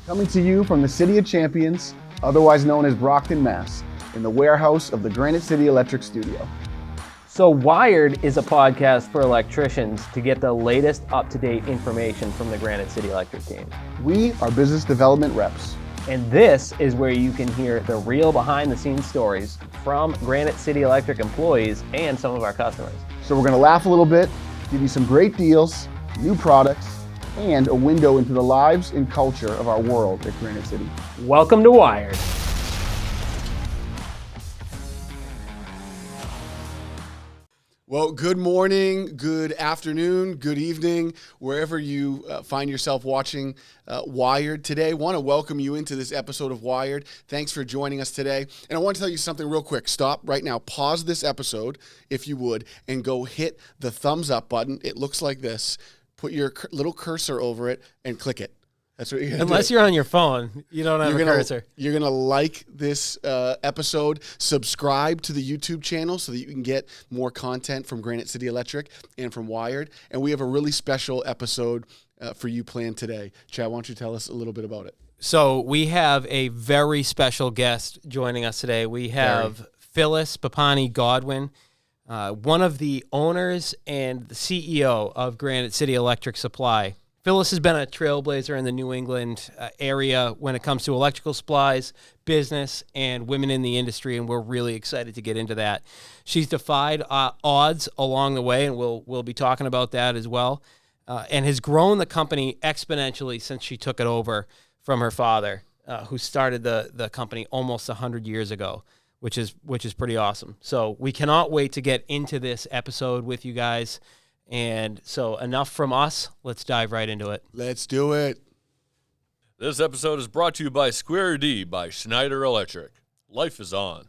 Coming to you from the City of Champions, otherwise known as Brockton, Mass., in the warehouse of the Granite City Electric studio. So Wired is a podcast for electricians to get the latest up-to-date information from the Granite City Electric team. We are business development reps. And this is where you can hear the real behind-the-scenes stories from Granite City Electric employees and some of our customers. So we're going to laugh a little bit, give you some great deals, new products, and a window into the lives and culture of our world at Granite City. Welcome to Wired. Well, good morning, good afternoon, good evening, wherever you find yourself watching Wired today. I want to welcome you into this episode of Wired. Thanks for joining us today. And I want to tell you something real quick. Stop right now. Pause this episode, if you would, and go hit the thumbs up button. It looks like this. Put your little cursor over it and click it. That's what you're going to do. Unless you're on your phone, you don't have a cursor. You're going to like this episode, subscribe to the YouTube channel so that you can get more content from Granite City Electric and from Wired. And we have a really special episode for you planned today. Chad, why don't you tell us a little bit about it? So we have a very special guest joining us today. We have Phyllis Papani Godwin, one of the owners and the CEO of Granite City Electric Supply. Phyllis has been a trailblazer in the New England area when it comes to electrical supplies, business, and women in the industry, and we're really excited to get into that. She's defied odds along the way, and we'll be talking about that as well, and has grown the company exponentially since she took it over from her father, who started the company almost 100 years ago, which is pretty awesome. So we cannot wait to get into this episode with you guys. And so enough from us. Let's dive right into it. Let's do it. This episode is brought to you by Square D by Schneider Electric. Life is on.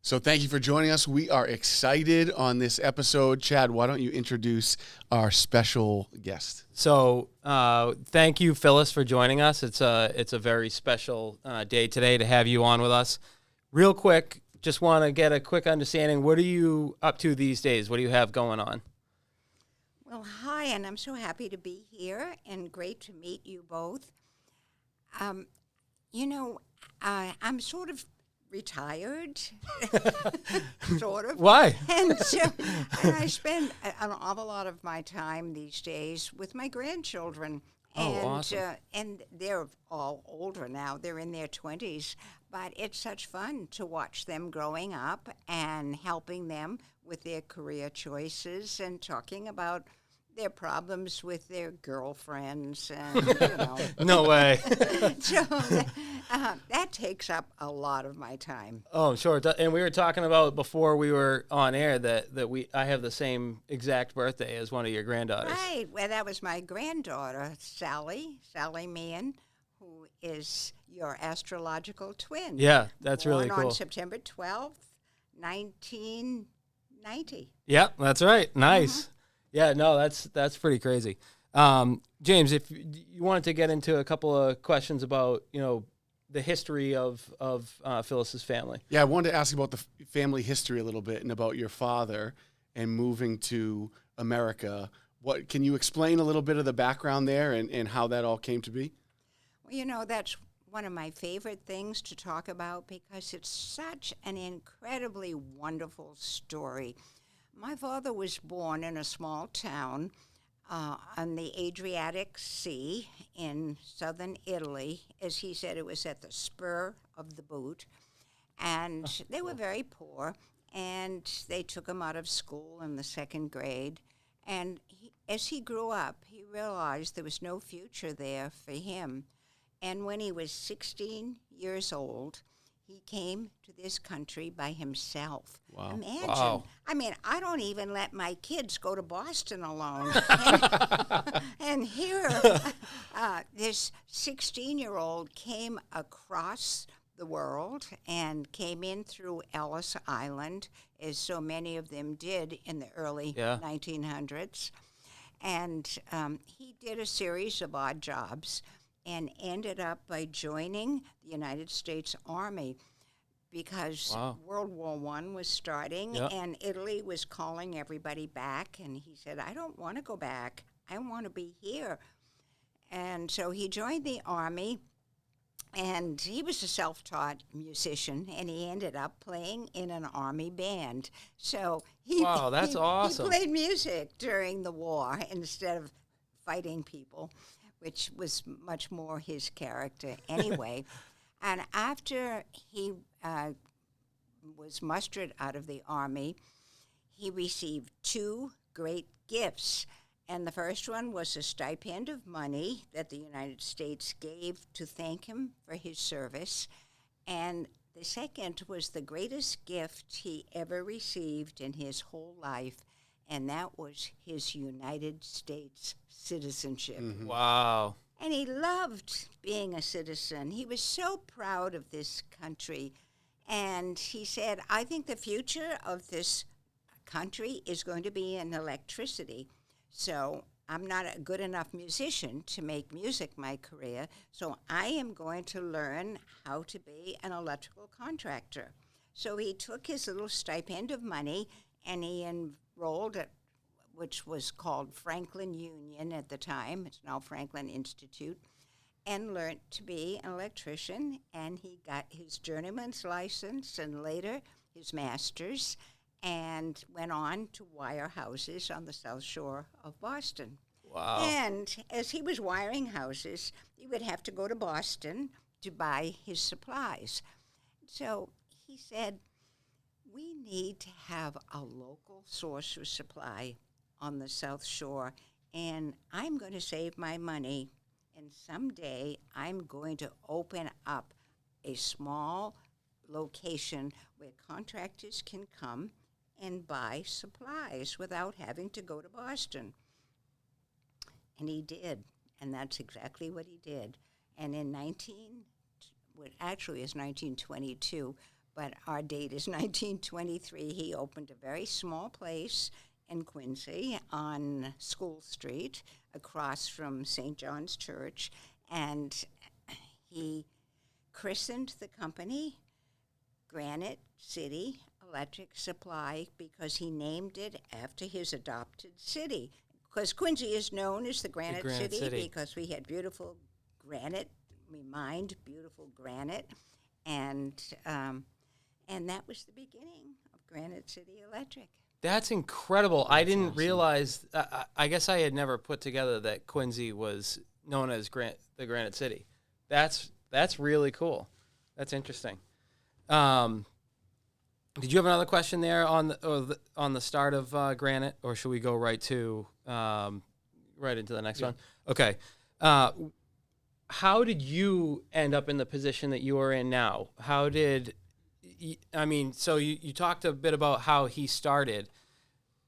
So thank you for joining us. We are excited on this episode. Chad, why don't you introduce our special guest? So thank you, Phyllis, for joining us. It's a very special day today to have you on with us. Real quick, just want to get a quick understanding. What are you up to these days? What do you have going on? Well, hi, and I'm so happy to be here and great to meet you both. I'm sort of retired, sort of. Why? And I spend an awful lot of my time these days with my grandchildren. Awesome. And they're all older now. They're in their 20s. But it's such fun to watch them growing up and helping them with their career choices and talking about their problems with their girlfriends and, No way. So that takes up a lot of my time. Oh, sure. And we were talking about before we were on air that I have the same exact birthday as one of your granddaughters. Right. Well, that was my granddaughter, Sally Meehan, who is your astrological twin. Yeah, that's really Born cool. on September 12th, 1990. Yeah, that's right. Nice. Yeah, no, that's pretty crazy. James, if you wanted to get into a couple of questions about, the history of Phyllis's family. Yeah, I wanted to ask about the family history a little bit and about your father and moving to America. Can you explain a little bit of the background there and how that all came to be? Well, that's one of my favorite things to talk about because it's such an incredibly wonderful story. My father was born in a small town on the Adriatic Sea in southern Italy. As he said, it was at the spur of the boot. And they were very poor, and they took him out of school in the second grade. And as he grew up, he realized there was no future there for him. And when he was 16 years old, he came to this country by himself. Wow. Imagine. Wow. I mean, I don't even let my kids go to Boston alone. And here, this 16-year-old came across the world and came in through Ellis Island, as so many of them did in the early 1900s. And he did a series of odd jobs and ended up by joining the United States Army because World War I was starting and Italy was calling everybody back. And he said, I don't want to go back. I want to be here. And so he joined the Army, and he was a self-taught musician, and he ended up playing in an Army band. So Wow, that's awesome. He played music during the war instead of fighting people, which was much more his character anyway. And after he was mustered out of the Army, he received 2 great gifts. And the first one was a stipend of money that the United States gave to thank him for his service. And the second was the greatest gift he ever received in his whole life, and that was his United States citizenship. Mm-hmm. Wow. And he loved being a citizen. He was so proud of this country. And he said, I think the future of this country is going to be in electricity. So I'm not a good enough musician to make music my career, so I am going to learn how to be an electrical contractor. So he took his little stipend of money and he enrolled at, which was called Franklin Union at the time, it's now Franklin Institute, and learned to be an electrician, and he got his journeyman's license and later his master's, and went on to wire houses on the South Shore of Boston. Wow. And as he was wiring houses, he would have to go to Boston to buy his supplies. So he said, we need to have a local source of supply on the South Shore, and I'm going to save my money, and someday I'm going to open up a small location where contractors can come and buy supplies without having to go to Boston. And he did, and that's exactly what he did. And in actually it's 1922, but our date is 1923, he opened a very small place in Quincy on School Street across from St. John's Church, and he christened the company Granite City Electric Supply because he named it after his adopted city. Because Quincy is known as the Granite City because we had beautiful granite. We mined beautiful granite, and that was the beginning of Granite City Electric. That's incredible. I didn't realize. I guess I had never put together that Quincy was known as the Granite City. That's really cool. That's interesting. Did you have another question there on the start of Granite, or should we go right into the next one? Okay. How did you end up in the position that you are in now? How did so you talked a bit about how he started.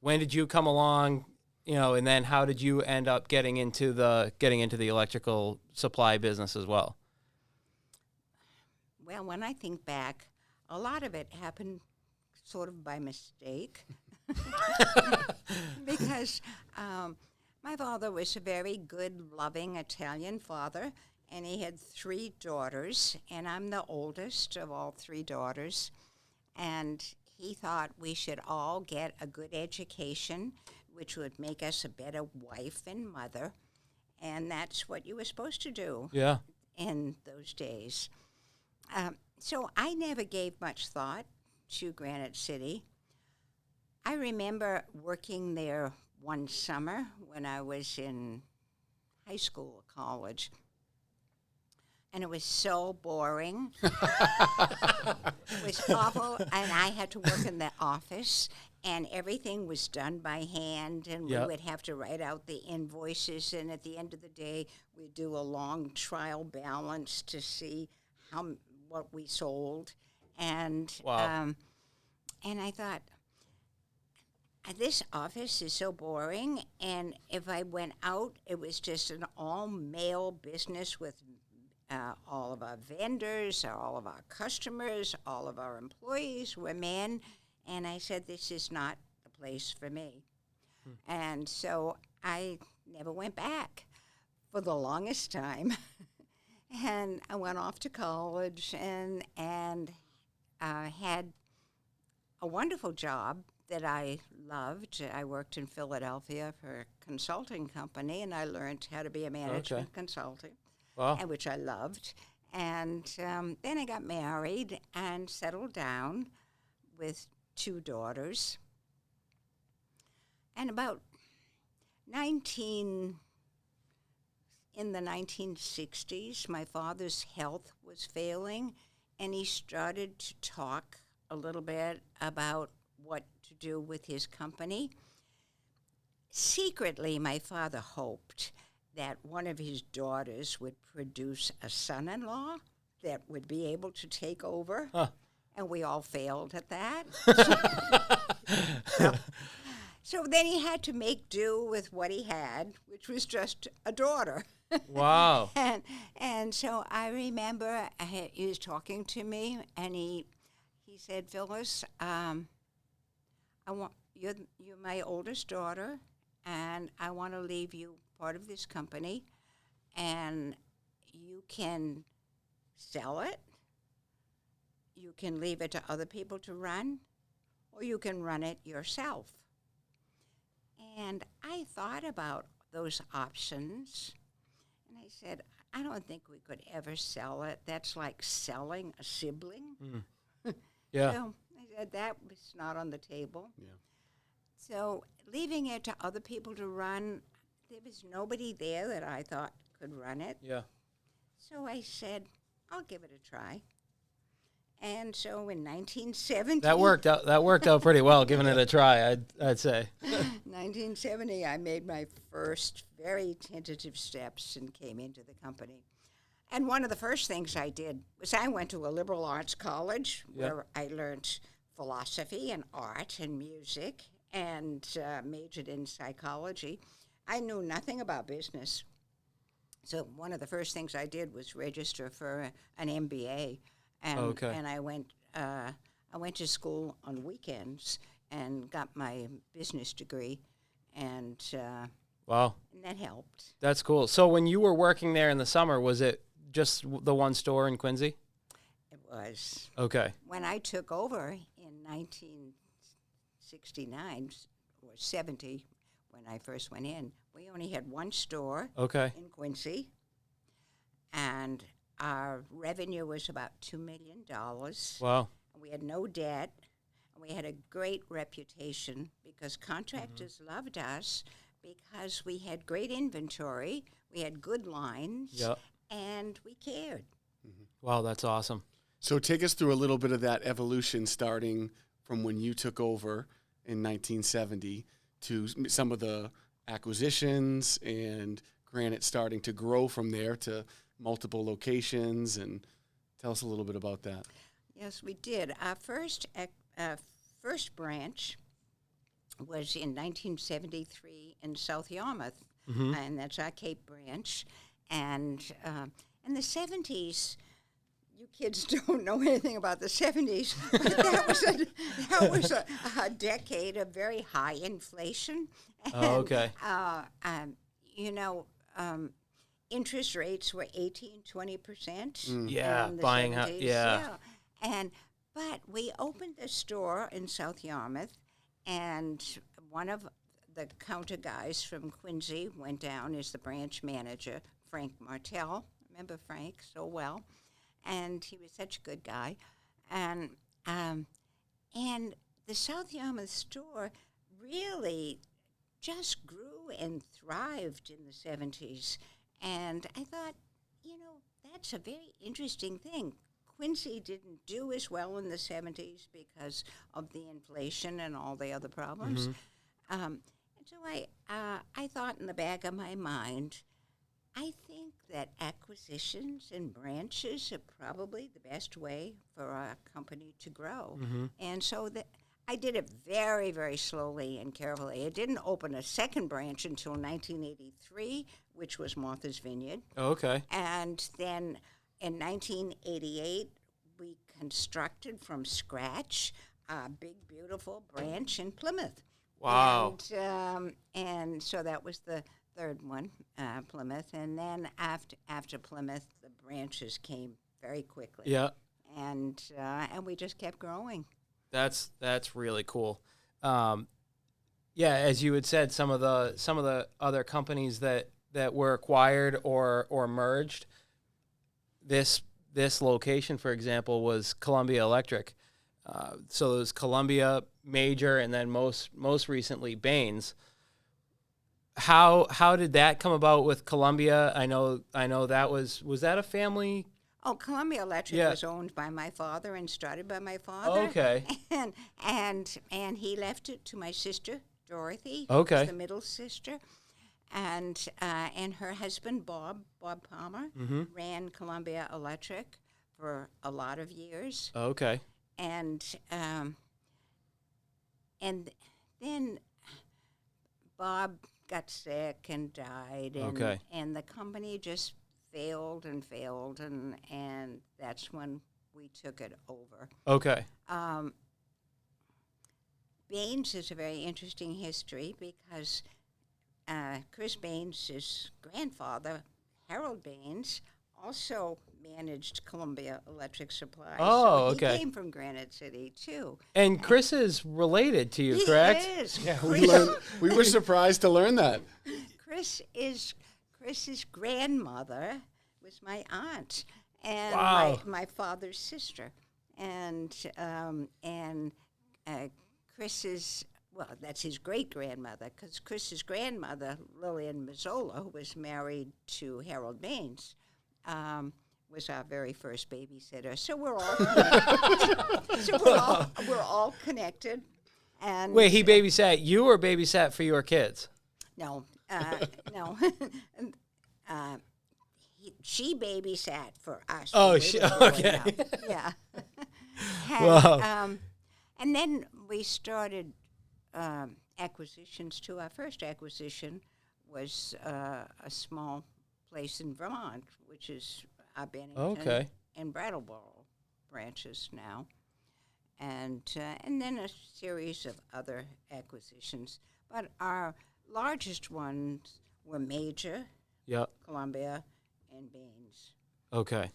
When did you come along, and then how did you end up getting into the electrical supply business as well? Well, when I think back, a lot of it happened sort of by mistake because my father was a very good, loving Italian father, and he had 3 daughters, and I'm the oldest of all 3 daughters, and he thought we should all get a good education, which would make us a better wife and mother, and that's what you were supposed to do in those days. So I never gave much thought to Granite City. I remember working there one summer when I was in high school or college, and it was so boring. It was awful, and I had to work in the office, and everything was done by hand, and we would have to write out the invoices, and at the end of the day, we'd do a long trial balance to see what we sold. And and I thought, this office is so boring, and if I went out, it was just an all-male business with all of our vendors, all of our customers, all of our employees were men, and I said, this is not the place for me. And so I never went back for the longest time. And I went off to college and had a wonderful job that I loved. I worked in Philadelphia for a consulting company, and I learned how to be a management consultant, Wow. and which I loved. And then I got married and settled down with 2 daughters. And about in the 1960s, my father's health was failing, and he started to talk a little bit about what to do with his company. Secretly, my father hoped that one of his daughters would produce a son-in-law that would be able to take over, and we all failed at that. So then he had to make do with what he had, which was just a daughter. Wow. And so I remember he was talking to me, and he said, "Phyllis, you're my oldest daughter, and I want to leave you part of this company, and you can sell it, you can leave it to other people to run, or you can run it yourself." And I thought about those options, and I said, I don't think we could ever sell it. That's like selling a sibling. Yeah. So I said that was not on the table. Yeah. So leaving it to other people to run, there was nobody there that I thought could run it. Yeah. So I said, I'll give it a try. And so in 1970... That worked out. That worked out pretty well, giving it a try. I'd say. 1970, I made my first very tentative steps and came into the company. And one of the first things I did was I went to a liberal arts college where I learned philosophy and art and music and majored in psychology. I knew nothing about business. So one of the first things I did was register for an MBA. And I went to school on weekends and got my business degree, and Wow. and that helped. That's cool. So when you were working there in the summer, was it just the one store in Quincy? It was. Okay. When I took over in 1969 or 70, when I first went in, we only had one store Okay. in Quincy, and our revenue was about $2 million. Wow. We had no debt. We had a great reputation because contractors loved us because we had great inventory, we had good lines, and we cared. Wow, that's awesome. So take us through a little bit of that evolution, starting from when you took over in 1970 to some of the acquisitions and Granite starting to grow from there to multiple locations, and tell us a little bit about that. Yes, we did. Our first branch was in 1973 in South Yarmouth, and that's our Cape branch. And in the 70s, you kids don't know anything about the 70s, but that was a decade of very high inflation. And, interest rates were 18-20%. Yeah, in the buying 70s. But we opened a store in South Yarmouth, and one of the counter guys from Quincy went down as the branch manager, Frank Martell. Remember Frank so well, and he was such a good guy. And the South Yarmouth store really just grew and thrived in the 70s. And I thought, that's a very interesting thing. Quincy didn't do as well in the 70s because of the inflation and all the other problems. And so I thought in the back of my mind, I think that acquisitions and branches are probably the best way for our company to grow. And so I did it very, very slowly and carefully. It didn't open a second branch until 1983, which was Martha's Vineyard. Oh, okay. And then in 1988, we constructed from scratch a big, beautiful branch in Plymouth. Wow. And so that was the third one, Plymouth. And then after Plymouth, the branches came very quickly. Yeah. And we just kept growing. That's really cool. Yeah, as you had said, some of the other companies that were acquired or merged. This location, for example, was Columbia Electric. So it was Columbia, Major, and then most recently Baines. How did that come about with Columbia? I know that was that a family? Oh, Columbia Electric Yeah. was owned by my father and started by my father. Okay. And he left it to my sister Dorothy. Okay. Who's the middle sister, and her husband Bob Palmer ran Columbia Electric for a lot of years. Okay. And then Bob got sick and died. And, Okay. and the company just failed, and that's when we took it over. Okay. Baines is a very interesting history because Chris Baines' grandfather, Harold Baines, also managed Columbia Electric Supply. Oh, so okay. He came from Granite City, too. And Chris is related to you, He correct? is. Yeah, Chris, we were surprised to learn that. Chris's grandmother was my aunt and Wow. my father's sister. And Chris's, well, that's his great-grandmother, because Chris's grandmother, Lillian Mazzola, who was married to Harold Baines, was our very first babysitter. So we're all connected. And Wait, he babysat you or babysat for your kids? no. She babysat for us. Oh, when we were growing okay. up. Yeah. Wow. And then we started acquisitions too. Our first acquisition was a small place in Vermont, which is our Bennington Okay. and Brattleboro branches now, and then a series of other acquisitions. But our largest ones were Major, Yep. Columbia, and Baines. Okay.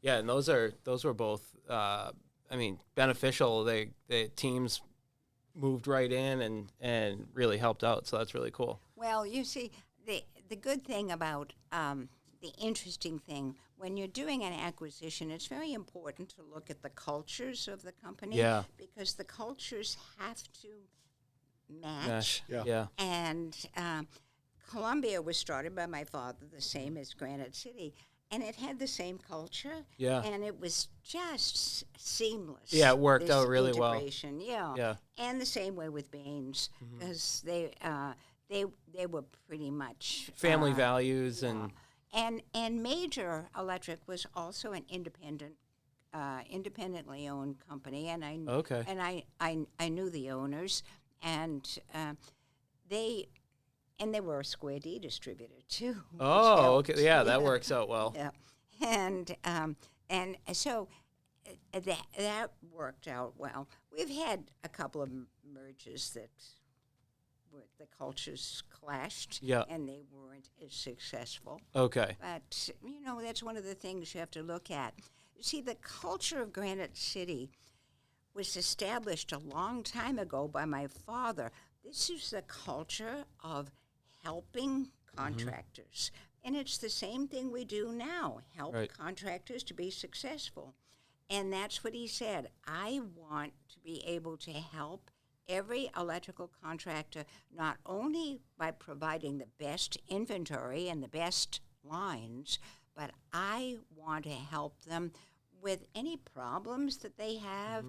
Yeah, and those were both beneficial. The teams moved right in and really helped out, so that's really cool. Well, you see, the good thing about the interesting thing, when you're doing an acquisition, it's very important to look at the cultures of the company. Yeah. Because the cultures have to match. Mesh. Yeah. Yeah. And Columbia was started by my father, the same as Granite City, and it had the same culture. Yeah. And it was just seamless. Yeah, it worked this out really well. integration. Yeah. Yeah. And the same way with Baines, because they were pretty much Family values and and Major Electric was also an independently owned company, and I knew the owners, and they were a Square D distributor too. which oh, helped. okay, yeah, that works out well. Yeah, and so that worked out well. We've had a couple of mergers that the cultures clashed, Yeah. and they weren't as successful. Okay. But, that's one of the things you have to look at. You see, the culture of Granite City was established a long time ago by my father. This is the culture of helping contractors. And it's the same thing we do now, help Right. contractors to be successful. And that's what he said. I want to be able to help every electrical contractor, not only by providing the best inventory and the best lines, but I want to help them with any problems that they have.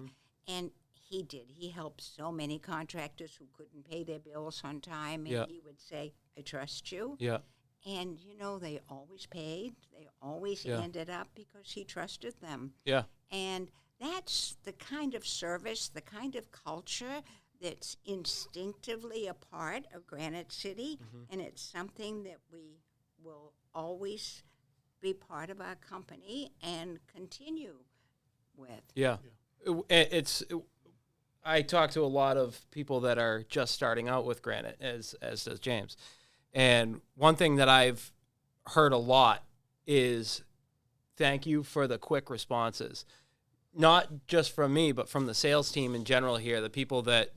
And he did. He helped so many contractors who couldn't pay their bills on time, and Yeah. he would say, I trust you. Yeah. And, they always paid. They always Yeah. ended up because he trusted them. Yeah. And that's the kind of service, the kind of culture that's instinctively a part of Granite City, and it's something that we will always be part of our company and continue with. Yeah. I talk to a lot of people that are just starting out with Granite, as does James. And one thing that I've heard a lot is thank you for the quick responses. Not just from me, but from the sales team in general here, the people that,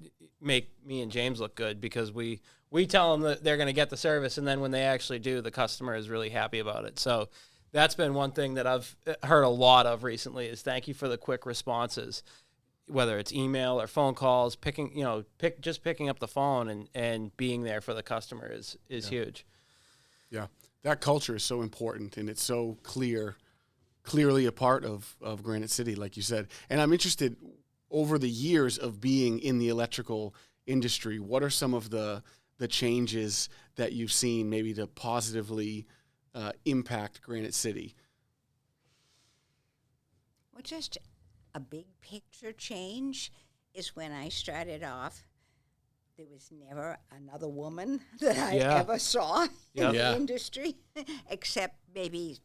make me and James look good, because we tell them that they're going to get the service, and then when they actually do, the customer is really happy about it. So that's been one thing that I've heard a lot of recently, is thank you for the quick responses, whether it's email or phone calls. Picking up the phone and being there for the customer is huge. Yeah, that culture is so important, and it's so clearly a part of Granite City, like you said. And I'm interested, over the years of being in the electrical industry, what are some of the changes that you've seen maybe to positively impact Granite City? Well, just a big picture change is when I started off, there was never another woman that I ever saw in the industry, except maybe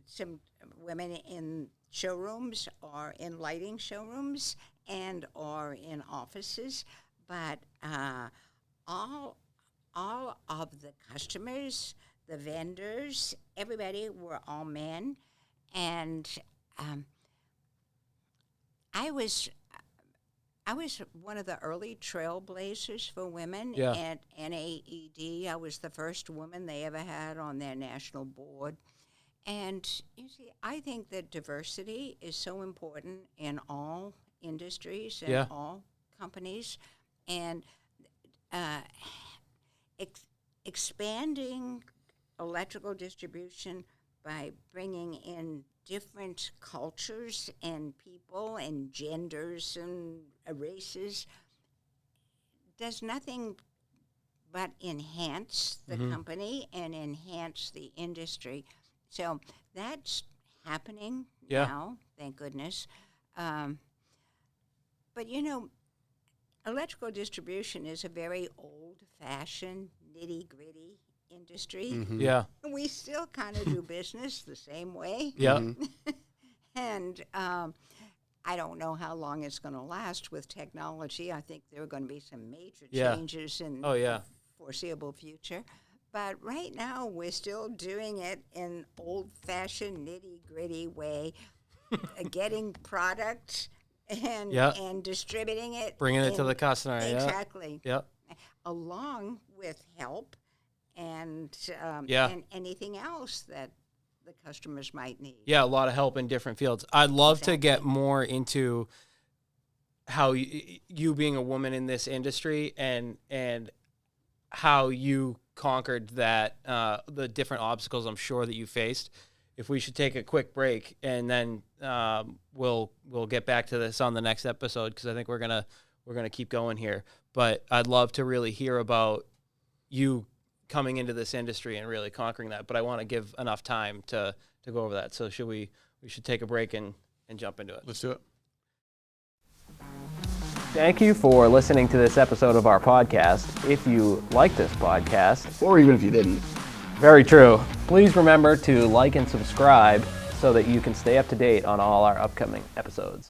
some women in showrooms or in lighting showrooms and or in offices. But all of the customers, the vendors, everybody were all men. And I was one of the early trailblazers for women at NAED. I was the first woman they ever had on their national board. And you see, I think that diversity is so important in all industries and all companies. And expanding electrical distribution by bringing in different cultures and people and genders and races does nothing but enhance the company and enhance the industry. So that's happening now, thank goodness. But electrical distribution is a very old-fashioned, nitty-gritty industry. Mm-hmm. Yeah. We still kind of do business the same way. Yeah. And I don't know how long it's going to last with technology. I think there are going to be some major changes in the foreseeable future. But right now, we're still doing it in old-fashioned, nitty-gritty way, getting product and distributing it. Bringing it to the customer. Exactly. Yep. Along with help and anything else that the customers might need. Yeah, a lot of help in different fields. I'd love to get more into how you being a woman in this industry and how you conquered that, the different obstacles I'm sure that you faced. If we should take a quick break, and then we'll get back to this on the next episode, because I think we're gonna keep going here. But I'd love to really hear about you coming into this industry and really conquering that. But I want to give enough time to go over that. So we should take a break and jump into it. Let's do it. Thank you for listening to this episode of our podcast. If you like this podcast, Or even if you didn't. very true, please remember to like and subscribe so that you can stay up to date on all our upcoming episodes.